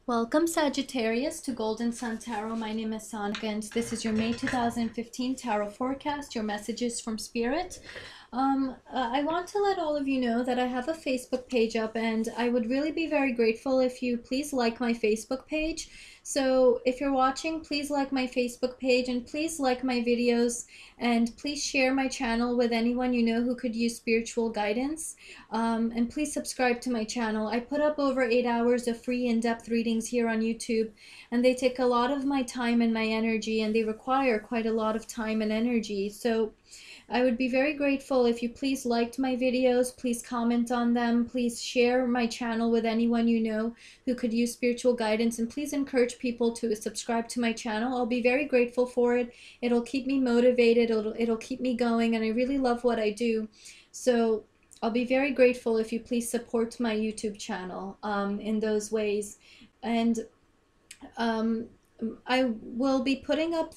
Welcome, Sagittarius, to Golden Sun Tarot. My name is Sonika, and this is your May 2015 Tarot forecast, your messages from Spirit. I want to let all of you know that I have a Facebook page up, and I would really be very grateful if you please like my Facebook page. So if you're watching, please like my Facebook page, and please like my videos, and please share my channel with anyone you know who could use spiritual guidance. And please subscribe to my channel. I put up over 8 hours of free in-depth readings here on YouTube, and they take a lot of my time and my energy, and they require quite a lot of time and energy. So I would be very grateful if you please liked my videos, please comment on them, please share my channel with anyone you know who could use spiritual guidance, and please encourage people to subscribe to my channel. I'll be very grateful for it. It'll keep me motivated, it'll keep me going, and I really love what I do. So I'll be very grateful if you please support my YouTube channel in those ways. And I will be putting up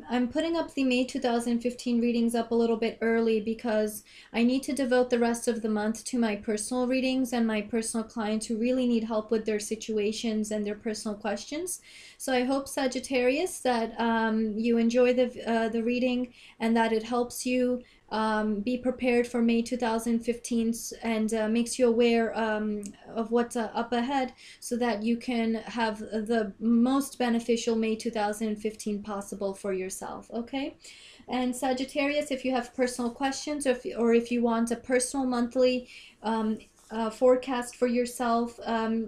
I'm putting up the May 2015 readings up a little bit early because I need to devote the rest of the month to my personal readings and my personal clients who really need help with their situations and their personal questions. So I hope, Sagittarius, that you enjoy the reading and that it helps you be prepared for May 2015 and makes you aware of what's up ahead so that you can have the most beneficial May 2015 possible for yourself, okay? And Sagittarius, if you have personal questions or if you want a personal monthly forecast for yourself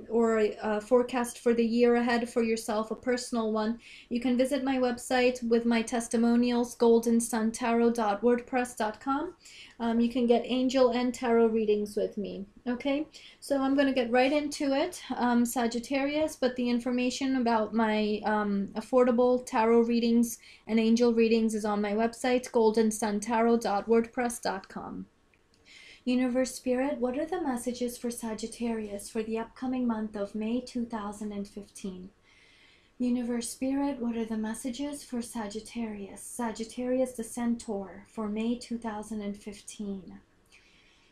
or a forecast for the year ahead for yourself, a personal one, you can visit my website with my testimonials, goldensuntarot.wordpress.com. You can get angel and tarot readings with me. Okay, so I'm going to get right into it, Sagittarius, but the information about my affordable tarot readings and angel readings is on my website, goldensuntarot.wordpress.com. Universe Spirit, what are the messages for Sagittarius for the upcoming month of May 2015? Universe Spirit, what are the messages for Sagittarius? Sagittarius the Centaur for May 2015.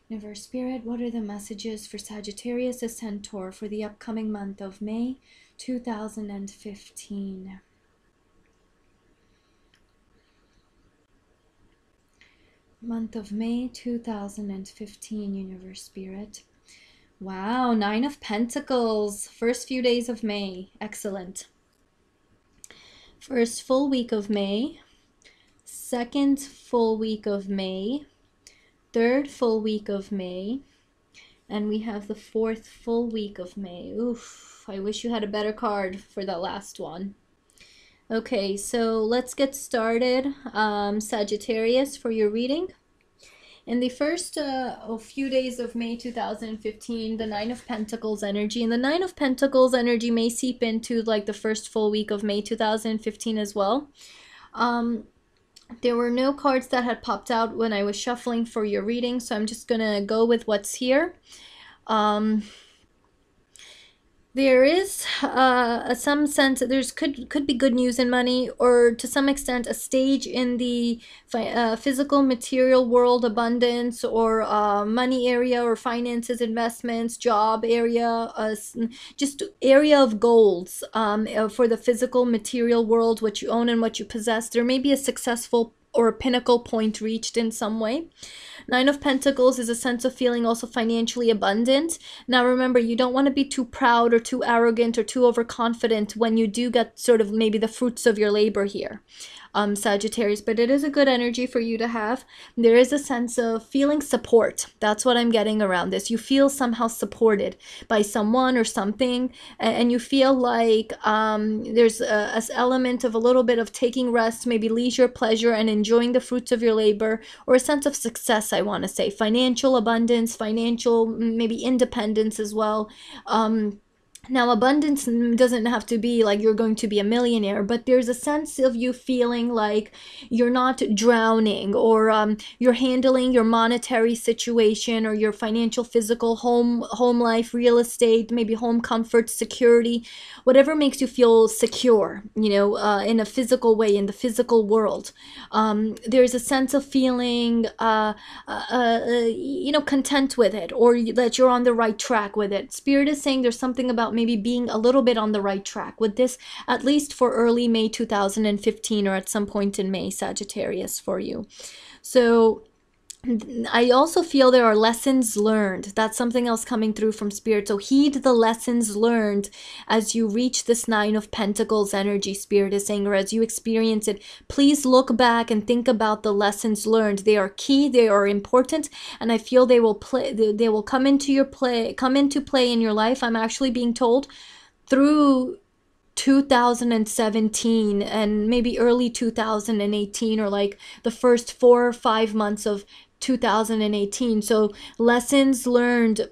Universe Spirit, what are the messages for Sagittarius the Centaur for the upcoming month of May 2015? Month of May 2015, Universe Spirit. Wow, 9 of Pentacles. First few days of May. Excellent. First full week of May. Second full week of May. Third full week of May. And we have the fourth full week of May. Oof, I wish you had a better card for that last one. Okay, so let's get started, Sagittarius, for your reading. In the first few days of May 2015, the 9 of Pentacles energy, and the 9 of Pentacles energy may seep into like the first full week of May 2015 as well. There were no cards that had popped out when I was shuffling for your reading, so I'm just gonna go with what's here. There is some sense that there's could be good news and money, or to some extent a stage in the physical material world, abundance, or money area, or finances, investments, job area, just area of goals for the physical material world, what you own and what you possess. There may be a successful or a pinnacle point reached in some way. 9 of Pentacles is a sense of feeling also financially abundant. Now remember, you don't want to be too proud or too arrogant or too overconfident when you do get sort of maybe the fruits of your labor here, Sagittarius, but it is a good energy for you to have. There is a sense of feeling support. That's what I'm getting around this. You feel somehow supported by someone or something, and you feel like there's an element of a little bit of taking rest, maybe leisure, pleasure, and enjoying the fruits of your labor, or a sense of success, I want to say. Financial abundance, financial, maybe independence as well. Now, abundance doesn't have to be like you're going to be a millionaire, but there's a sense of you feeling like you're not drowning, or you're handling your monetary situation or your financial, physical, home life, real estate, maybe home comfort, security, whatever makes you feel secure, in a physical way, in the physical world. There's a sense of feeling, content with it, or that you're on the right track with it. Spirit is saying there's something about maybe being a little bit on the right track with this, at least for early May 2015, or at some point in May, Sagittarius, for you. So I also feel there are lessons learned. That's something else coming through from Spirit. So heed the lessons learned as you reach this Nine of Pentacles energy, Spirit is saying, or as you experience it. Please look back and think about the lessons learned. They are key, they are important, and I feel they will come into play in your life. I'm actually being told through 2017 and maybe early 2018, or like the first 4 or 5 months of 2018. So lessons learned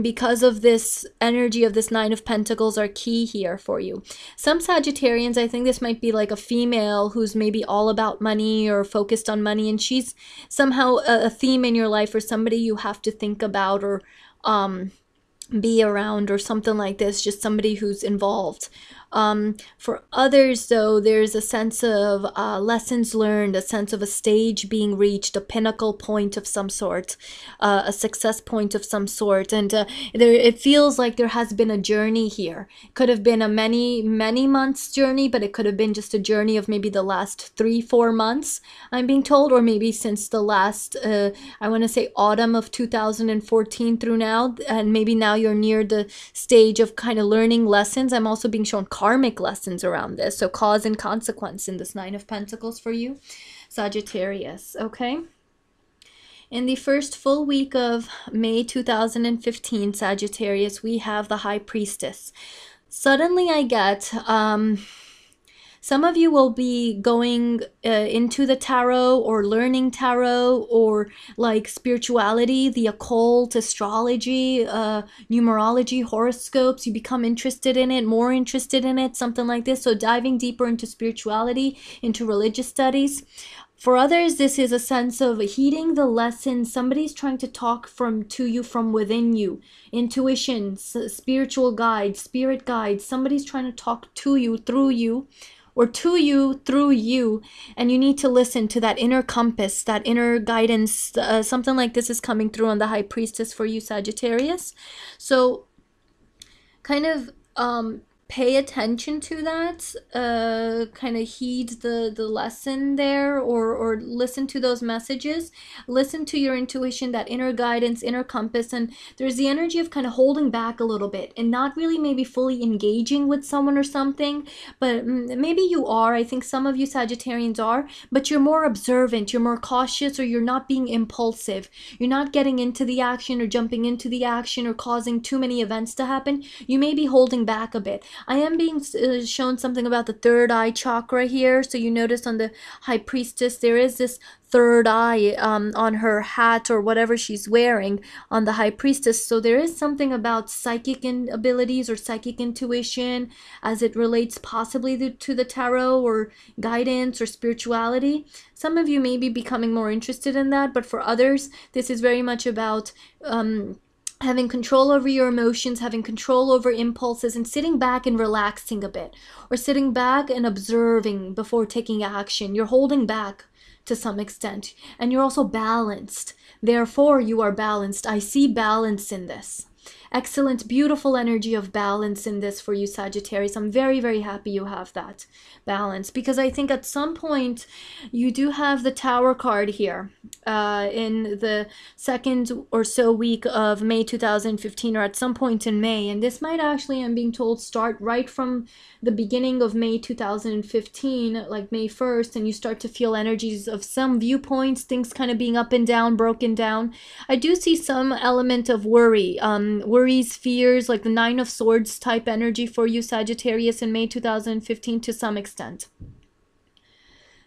because of this energy of this Nine of Pentacles are key here for you. Some Sagittarians, I think this might be like a female who's maybe all about money or focused on money, and she's somehow a theme in your life, or somebody you have to think about or be around, or something like this, just somebody who's involved. For others, though, there's a sense of lessons learned, a sense of a stage being reached, a pinnacle point of some sort, a success point of some sort. And it feels like there has been a journey here. Could have been a many months journey, but it could have been just a journey of maybe the last 3-4 months, I'm being told, or maybe since the last, I want to say autumn of 2014 through now, and maybe now you're near the stage of kind of learning lessons. I'm also being shown karmic lessons around this, so cause and consequence in this Nine of Pentacles for you, Sagittarius. Okay, in the first full week of May 2015, Sagittarius, we have the High Priestess. Suddenly I get some of you will be going into the tarot, or learning tarot, or like spirituality, the occult, astrology, numerology, horoscopes. You become interested in it, more interested in it, something like this. So diving deeper into spirituality, into religious studies. For others, this is a sense of heeding the lessons. Somebody's trying to talk to you from within you. Intuition, spiritual guides, spirit guides. Somebody's trying to talk to you, through you, or to you through you, and you need to listen to that inner compass, that inner guidance. Something like this is coming through on the High Priestess for you, Sagittarius. So kind of pay attention to that, kind of heed the lesson there, or listen to those messages, listen to your intuition, that inner guidance, inner compass. And there's the energy of kind of holding back a little bit and not really maybe fully engaging with someone or something, but maybe you are. I think some of you Sagittarians are, but you're more observant, you're more cautious, or you're not being impulsive. You're not getting into the action or jumping into the action or causing too many events to happen. You may be holding back a bit. I am being shown something about the third eye chakra here. So you notice on the High Priestess, there is this third eye on her hat or whatever she's wearing on the High Priestess. So there is something about psychic abilities or psychic intuition as it relates possibly to the tarot or guidance or spirituality. Some of you may be becoming more interested in that, but for others, this is very much about having control over your emotions, having control over impulses, and sitting back and relaxing a bit, or sitting back and observing before taking action. You're holding back to some extent, and you're also balanced. Therefore, you are balanced. I see balance in this. Excellent, beautiful energy of balance in this for you, Sagittarius. I'm very, very happy you have that balance, because I think at some point you do have the Tower card here in the second or so week of May 2015, or at some point in May. And this might actually, I'm being told, start right from the beginning of May 2015, like May 1st, and you start to feel energies of some viewpoints, things kind of being up and down, broken down. I do see some element of worry, worries, fears, like the Nine of Swords type energy for you, Sagittarius, in May 2015 to some extent.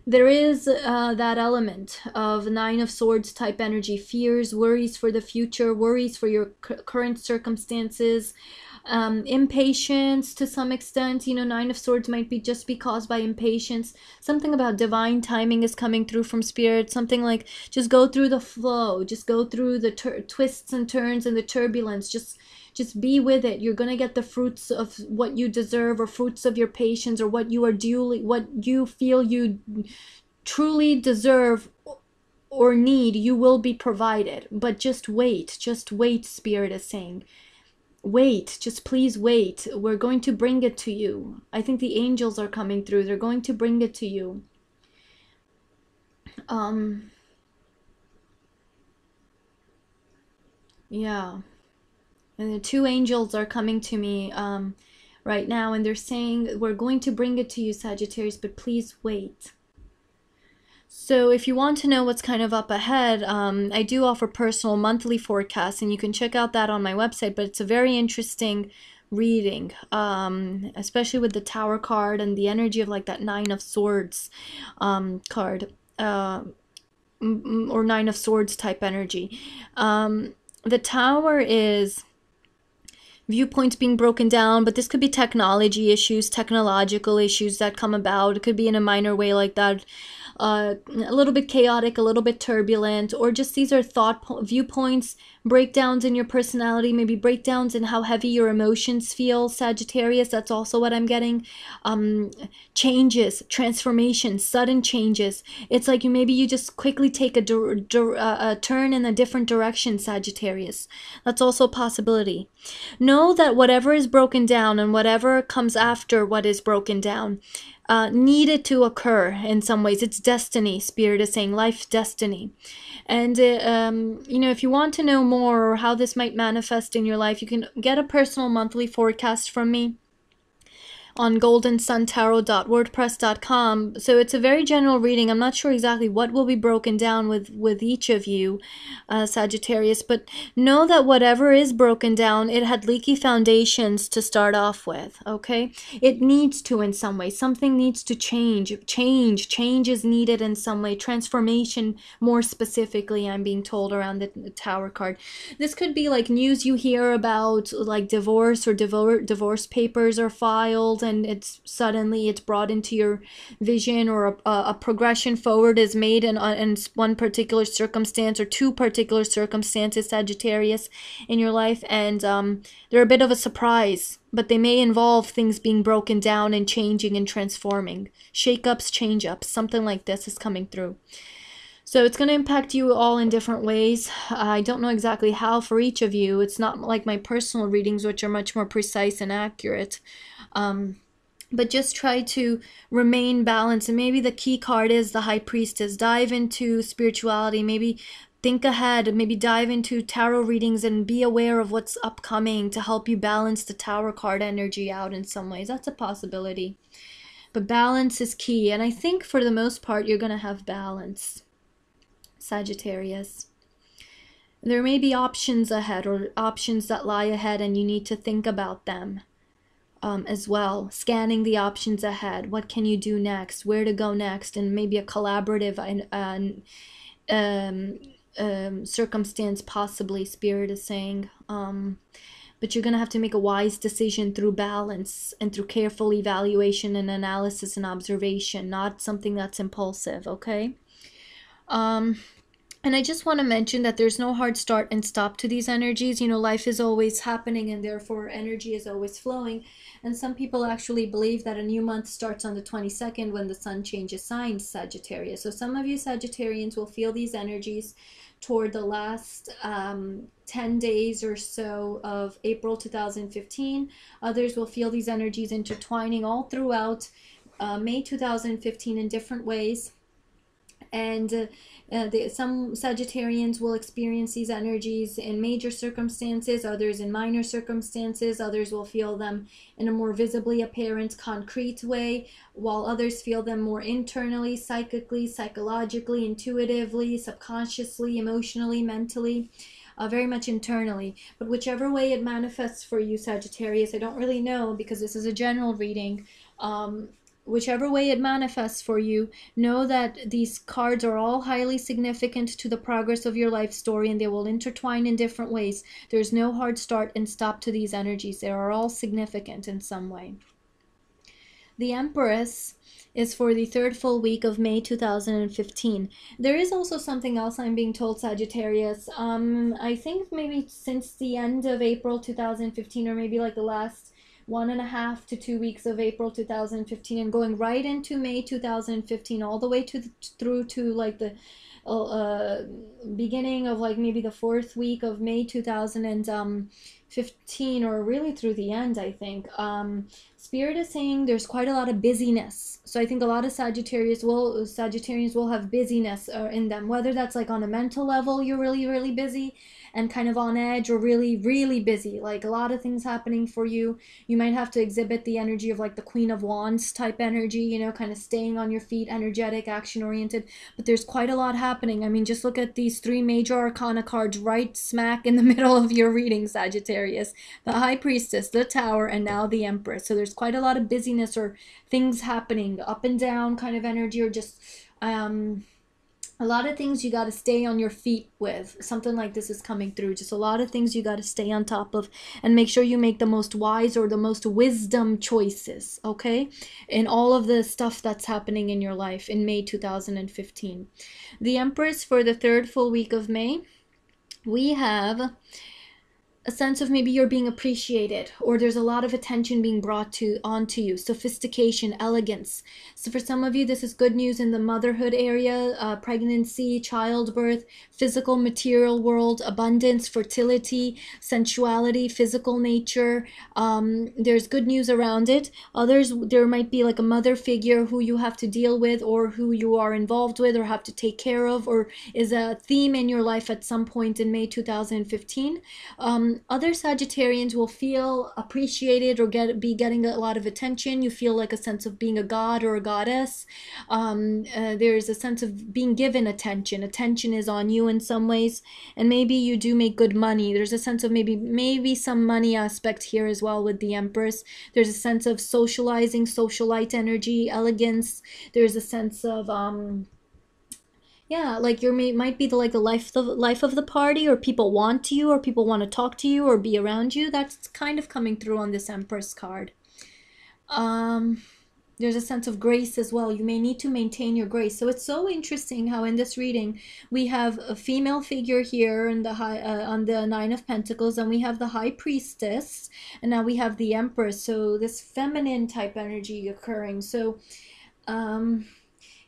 there is that element of Nine of Swords type energy, fears, worries for the future, worries for your current circumstances, impatience to some extent. You know, Nine of Swords might be just be caused by impatience. Something about divine timing is coming through from spirit. Something like just go through the flow, just go through the twists and turns and the turbulence. Just be with it. You're going to get the fruits of what you deserve, or fruits of your patience, or what you feel you truly deserve or need. You will be provided. But just wait, Spirit is saying. Wait, just please wait. We're going to bring it to you. I think the angels are coming through. They're going to bring it to you. Yeah. And the two angels are coming to me right now, and they're saying, we're going to bring it to you, Sagittarius, but please wait. So if you want to know what's kind of up ahead, I do offer personal monthly forecasts, and you can check out that on my website, but it's a very interesting reading, especially with the Tower card and the energy of like that Nine of Swords card, or Nine of Swords type energy. The Tower is viewpoints being broken down, but this could be technology issues, technological issues that come about. It could be in a minor way like that. A little bit chaotic, a little bit turbulent, or just these are viewpoints, breakdowns in your personality, maybe breakdowns in how heavy your emotions feel, Sagittarius. That's also what I'm getting. Changes, transformations, sudden changes. It's like maybe you just quickly take a turn in a different direction, Sagittarius. That's also a possibility. Know that whatever is broken down and whatever comes after what is broken down needed to occur in some ways. It's destiny, Spirit is saying, life destiny. And you know, if you want to know more or how this might manifest in your life, you can get a personal monthly forecast from me on goldensuntarot.wordpress.com. So it's a very general reading. I'm not sure exactly what will be broken down with each of you, Sagittarius, but know that whatever is broken down, it had leaky foundations to start off with, okay? It needs to in some way. Something needs to change. Change is needed in some way. Transformation, more specifically, I'm being told, around the Tower card. This could be like news you hear about, like divorce, or divorce papers are filed, and it's brought into your vision, or a progression forward is made in one particular circumstance, or two particular circumstances, Sagittarius, in your life, and they're a bit of a surprise, but they may involve things being broken down and changing and transforming. Shake-ups, change-ups, something like this is coming through. So it's going to impact you all in different ways. I don't know exactly how for each of you. It's not like my personal readings, which are much more precise and accurate. But just try to remain balanced. And maybe the key card is the High Priestess. Dive into spirituality. Maybe think ahead. Maybe dive into tarot readings and be aware of what's upcoming to help you balance the Tower card energy out in some ways. That's a possibility. But balance is key. And I think for the most part, you're going to have balance, Sagittarius. There may be options ahead, or options that lie ahead, and you need to think about them as well. Scanning the options ahead. What can you do next? Where to go next? And maybe a collaborative circumstance, possibly, Spirit is saying. But you're going to have to make a wise decision through balance and through careful evaluation and analysis and observation, not something that's impulsive, okay? And I just want to mention that there's no hard start and stop to these energies. You know, life is always happening, and therefore energy is always flowing. And some people actually believe that a new month starts on the 22nd when the sun changes signs, Sagittarius. So some of you Sagittarians will feel these energies toward the last 10 days or so of April 2015. Others will feel these energies intertwining all throughout May 2015 in different ways. And some Sagittarians will experience these energies in major circumstances, others in minor circumstances, others will feel them in a more visibly apparent, concrete way, while others feel them more internally, psychically, psychologically, intuitively, subconsciously, emotionally, mentally, very much internally. But whichever way it manifests for you, Sagittarius, I don't really know, because this is a general reading. whichever way it manifests for you, know that these cards are all highly significant to the progress of your life story, and they will intertwine in different ways. There's no hard start and stop to these energies. They are all significant in some way. The Empress is for the third full week of May 2015. There is also something else I'm being told, Sagittarius. I think maybe since the end of April 2015, or maybe like the last 1.5 to 2 weeks of April 2015, and going right into May 2015, all the way through to like the beginning of like maybe the 4th week of May 2015, or really through the end, I think. Spirit is saying there's quite a lot of busyness. So I think a lot of Sagittarians will have busyness in them, whether that's like on a mental level, you're really, really busy and kind of on edge, or really, really busy, like a lot of things happening for you. You might have to exhibit the energy of like the Queen of Wands type energy, you know, kind of staying on your feet, energetic, action oriented, but there's quite a lot happening. I mean, just look at these 3 major arcana cards right smack in the middle of your reading, Sagittarius: the High Priestess, the Tower, and now the Empress. So there's quite a lot of busyness or things happening, up and down kind of energy, or just a lot of things you got to stay on your feet with. Something like this is coming through. Just a lot of things you got to stay on top of, and make sure you make the most wise or the most wisdom choices, okay, in all of the stuff that's happening in your life in May 2015. The Empress for the 3rd full week of May, we have a sense of maybe you're being appreciated, or there's a lot of attention being brought onto you, sophistication, elegance. So for some of you, this is good news in the motherhood area, pregnancy, childbirth, physical, material world, abundance, fertility, sensuality, physical nature. There's good news around it. Others, there might be like a mother figure who you have to deal with, or who you are involved with or have to take care of, or is a theme in your life at some point in May 2015. Other Sagittarians will feel appreciated or be getting a lot of attention. You feel like a sense of being a god or a goddess. There's a sense of being given attention. Attention is on you in some ways, and maybe you do make good money. There's a sense of maybe some money aspect here as well with the Empress. There's a sense of socializing, socialite energy, elegance. There's a sense of yeah, like you might be the life of the party, or people want you, or people want to talk to you or be around you. That's kind of coming through on this Empress card. There's a sense of grace as well. You may need to maintain your grace. So it's so interesting how in this reading we have a female figure here in the on the 9 of Pentacles, and we have the High Priestess, and now we have the Empress. So this feminine type energy occurring. So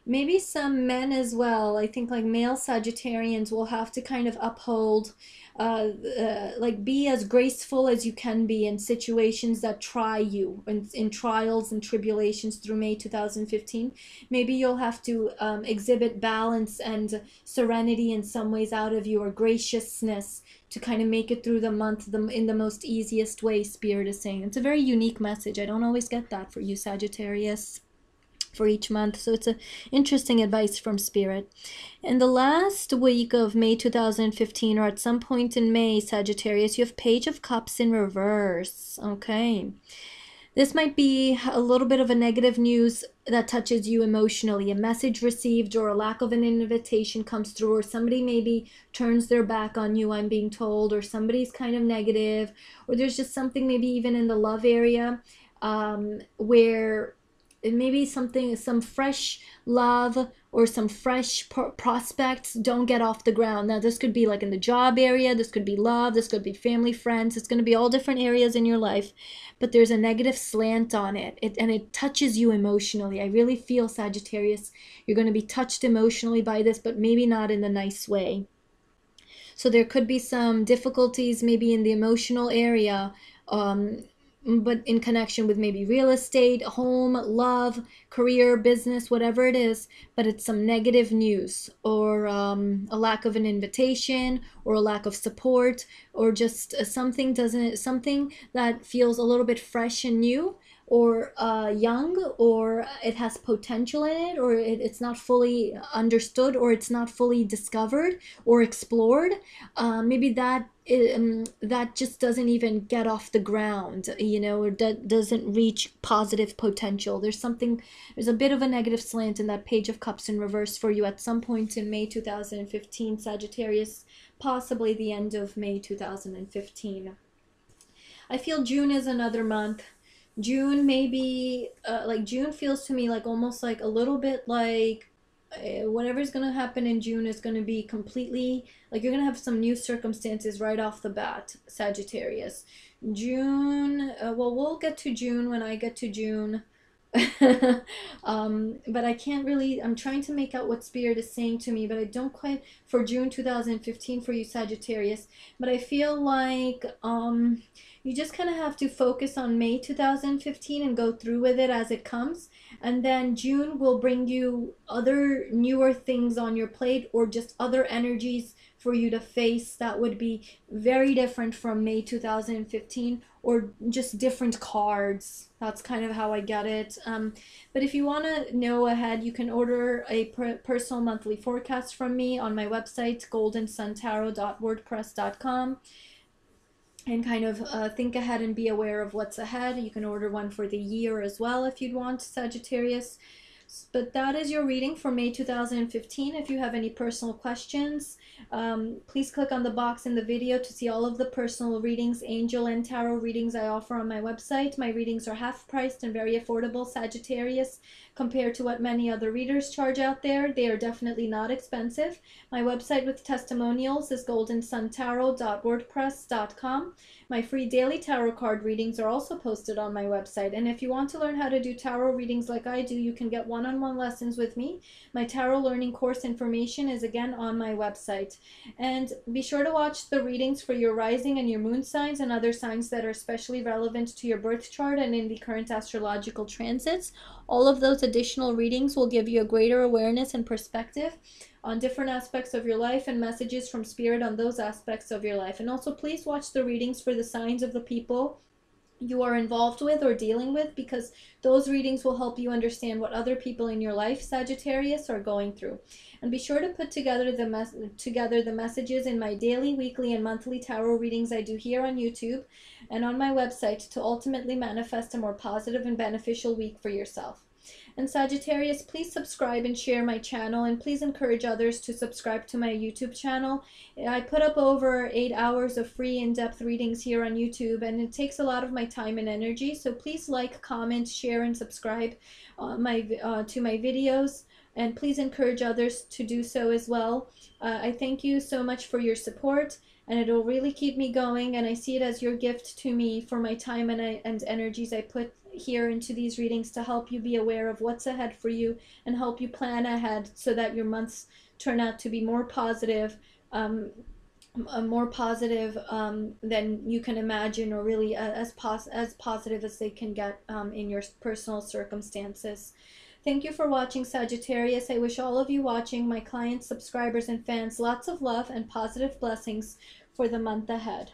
maybe some men as well. I think like male Sagittarians will have to kind of uphold, like be as graceful as you can be in situations that try you, in trials and tribulations through May 2015. Maybe you'll have to exhibit balance and serenity in some ways out of you, or graciousness, to kind of make it through the month in the most easiest way, Spirit is saying. It's a very unique message. I don't always get that for you, Sagittarius, for each month. So it's an interesting advice from Spirit. In the last week of May 2015, or at some point in May, Sagittarius, you have Page of Cups in reverse. Okay. This might be a little bit of a negative news that touches you emotionally. A message received or a lack of an invitation comes through, or somebody maybe turns their back on you, I'm being told, or somebody's kind of negative, or there's just something maybe even in the love area where maybe some fresh love or some fresh prospects don't get off the ground. Now this could be like in the job area, this could be love, this could be family, friends, it's going to be all different areas in your life, but there's a negative slant on it, and it touches you emotionally. I really feel, Sagittarius, you're going to be touched emotionally by this, but maybe not in a nice way. So there could be some difficulties maybe in the emotional area, but in connection with maybe real estate, home, love, career, business, whatever it is, but it's some negative news, or a lack of an invitation, or a lack of support, or just something that feels a little bit fresh and new, or young, or it has potential in it, or it's not fully understood, or it's not fully discovered or explored. Maybe that just doesn't even get off the ground, you know, or doesn't reach positive potential. There's a bit of a negative slant in that Page of Cups in reverse for you at some point in May 2015, Sagittarius, possibly the end of May 2015. I feel June is another month. June maybe, like June feels to me like almost like a little bit like whatever's going to happen in June is going to be completely, like you're going to have some new circumstances right off the bat, Sagittarius. June, well, we'll get to June when I get to June. But I can't really, I'm trying to make out what Spirit is saying to me, but I don't quite, for June 2015 for you, Sagittarius. But I feel like you just kind of have to focus on May 2015 and go through with it as it comes. And then June will bring you other newer things on your plate, or just other energies for you to face that would be very different from May 2015, or just different cards. That's kind of how I get it. But if you want to know ahead, you can order a personal monthly forecast from me on my website, goldensuntarot.wordpress.com, and kind of think ahead and be aware of what's ahead. You can order one for the year as well if you'd want, Sagittarius. But that is your reading for May 2015. If you have any personal questions, please click on the box in the video to see all of the personal readings, angel and tarot readings I offer on my website. My readings are half priced and very affordable, Sagittarius, compared to what many other readers charge out there. They are definitely not expensive. My website with testimonials is goldensuntarot.wordpress.com. My free daily tarot card readings are also posted on my website. And if you want to learn how to do tarot readings like I do, you can get one-on-one lessons with me. My tarot learning course information is again on my website. And be sure to watch the readings for your rising and your moon signs and other signs that are especially relevant to your birth chart and in the current astrological transits. All of those additional readings will give you a greater awareness and perspective on different aspects of your life and messages from Spirit on those aspects of your life. And also please watch the readings for the signs of the people you are involved with or dealing with, because those readings will help you understand what other people in your life, Sagittarius, are going through. And be sure to put together the messages in my daily, weekly, and monthly tarot readings I do here on YouTube and on my website to ultimately manifest a more positive and beneficial week for yourself. And Sagittarius, please subscribe and share my channel, and please encourage others to subscribe to my YouTube channel. I put up over 8 hours of free in-depth readings here on YouTube, and it takes a lot of my time and energy. So please like, comment, share, and subscribe to my videos, and please encourage others to do so as well. I thank you so much for your support, and it'll really keep me going, and I see it as your gift to me for my time and energies I put here into these readings to help you be aware of what's ahead for you and help you plan ahead so that your months turn out to be more positive, than you can imagine, or really as positive as they can get in your personal circumstances. Thank you for watching, Sagittarius. I wish all of you watching, my clients, subscribers, and fans, lots of love and positive blessings for the month ahead.